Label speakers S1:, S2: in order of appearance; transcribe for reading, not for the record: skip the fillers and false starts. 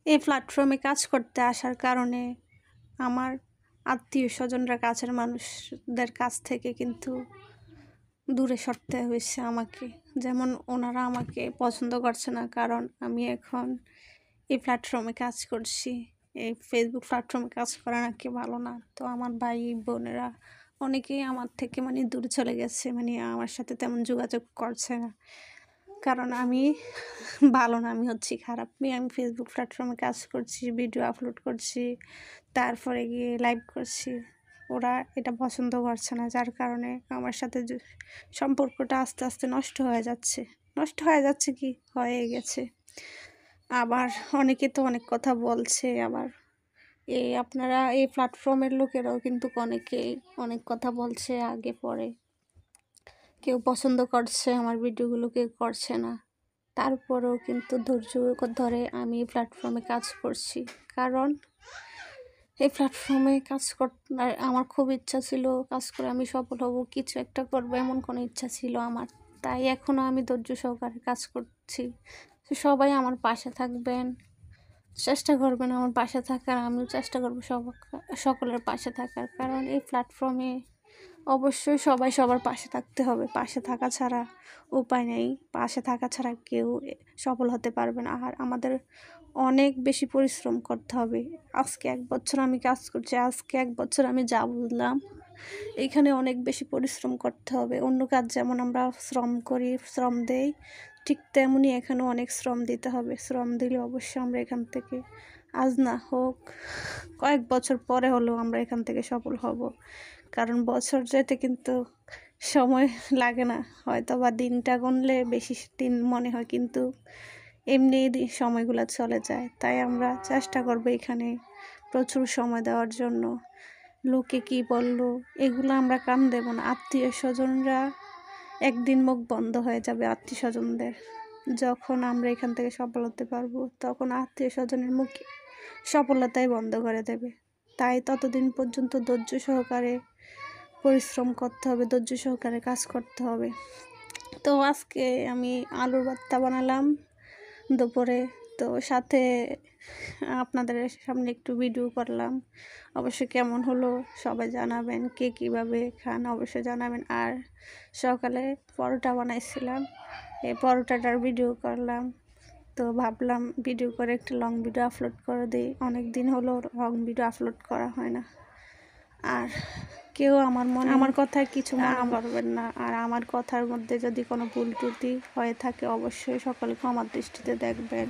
S1: এই প্ল্যাটফর্মে কাজ করতে আসার কারণে আমার আত্মীয়-স্বজনরা, কাছের মানুষদের কাছ থেকে কিন্তু দূরে সরতে হয়েছে আমাকে। যেমন ওনারা আমাকে পছন্দ করছে না, কারণ আমি এখন এই প্ল্যাটফর্মে কাজ করছি। এই ফেসবুক প্ল্যাটফর্মে কাজ করা নাকি ভালো না। তো আমার ভাই বোনেরা অনেকেই আমার থেকে দূরে চলে গেছে, আমার সাথে তেমন যোগাযোগ করছে না, কারণ আমি ভালো না, আমি হচ্ছি খারাপ মেয়ে। আমি ফেসবুক প্ল্যাটফর্মে কাজ করছি, ভিডিও আপলোড করছি, তারপরে গিয়ে লাইভ করছি। ওরা এটা পছন্দ করছে না, যার কারণে আমার সাথে সম্পর্কটা আস্তে আস্তে নষ্ট হয়ে যাচ্ছে কি হয়ে গেছে। আবার অনেকে তো অনেক কথা বলছে। আবার আপনারা এই প্ল্যাটফর্মের লোকেরাও কিন্তু অনেকেই অনেক কথা বলছে আগে পরে। কেউ পছন্দ করছে আমার ভিডিওগুলো, কেউ করছে না। তারপরেও কিন্তু ধৈর্য ধরে আমি এই প্ল্যাটফর্মে কাজ করছি, কারণ এই প্ল্যাটফর্মে কাজ করতে আমার খুব ইচ্ছা ছিল। কাজ করে আমি সফল হব, কিছু একটা করবো, এমন কোনো ইচ্ছা ছিল আমার। তাই এখনও আমি ধৈর্য সহকারে কাজ করছি। সবাই আমার পাশে থাকবেন, চেষ্টা করবেন আমার পাশে থাকার। আমিও চেষ্টা করবো সকলের পাশে থাকার, কারণ এই প্ল্যাটফর্মে অবশ্যই সবাই সবার পাশে থাকতে হবে। পাশে থাকা ছাড়া উপায় নেই, পাশে থাকা ছাড়া কেউ সফল হতে পারবে না। আর আমাদের অনেক বেশি পরিশ্রম করতে হবে। আজকে 1 বছর আমি কাজ করছি, আজকে 1 বছর আমি যা বুঝলাম, এখানে অনেক বেশি পরিশ্রম করতে হবে। অন্য কাজ যেমন আমরা শ্রম করি, শ্রম দেই, ঠিক তেমনি এখানেও অনেক শ্রম দিতে হবে। শ্রম দিলে অবশ্যই আমরা এখান থেকে আজ না হোক কয়েক বছর পরে হলেও আমরা এখান থেকে সফল হব, কারণ বছর যেতে কিন্তু সময় লাগে না। হয়তো বা দিনটা গুনলে বেশি দিন মনে হয়, কিন্তু এমনি সময়গুলো চলে যায়। তাই আমরা চেষ্টা করবো এখানে প্রচুর সময় দেওয়ার জন্য। লোকে কি বললো এগুলো আমরা কান দেব না। আত্মীয়-স্বজনরা একদিন মুখ বন্ধ হয়ে যাবে। আত্মীয়-স্বজনদের যখন আমরা এখান থেকে সফল হতে পারবো, তখন আত্মীয়-স্বজনের মুখে সফলতাই বন্ধ করে দেবে। তাই ততদিন পর্যন্ত ধৈর্য সহকারে পরিশ্রম করতে হবে, ধৈর্য সহকারে কাজ করতে হবে। তো আজকে আমি আলুর ভর্তা বানালাম দুপুরে, তো সাথে আপনাদের সামনে একটু ভিডিও করলাম। অবশ্যই কেমন হলো সবাই জানাবেন, কে কীভাবে খান অবশ্যই জানাবেন। আর সকালে পরোটা বানাইছিলাম, এই পরোটাটার ভিডিও করলাম। তো ভাবলাম ভিডিও করে একটু লং ভিডিও আপলোড করে দিই, অনেক দিন হলো লং ভিডিও আপলোড করা হয় না। আর কেউ আমার কথায় কিছু মনে করবেন না। আর আমার কথার মধ্যে যদি কোনো ভুল ত্রুটি হয়ে থাকে অবশ্যই সকলে ক্ষমার দৃষ্টিতে দেখবেন।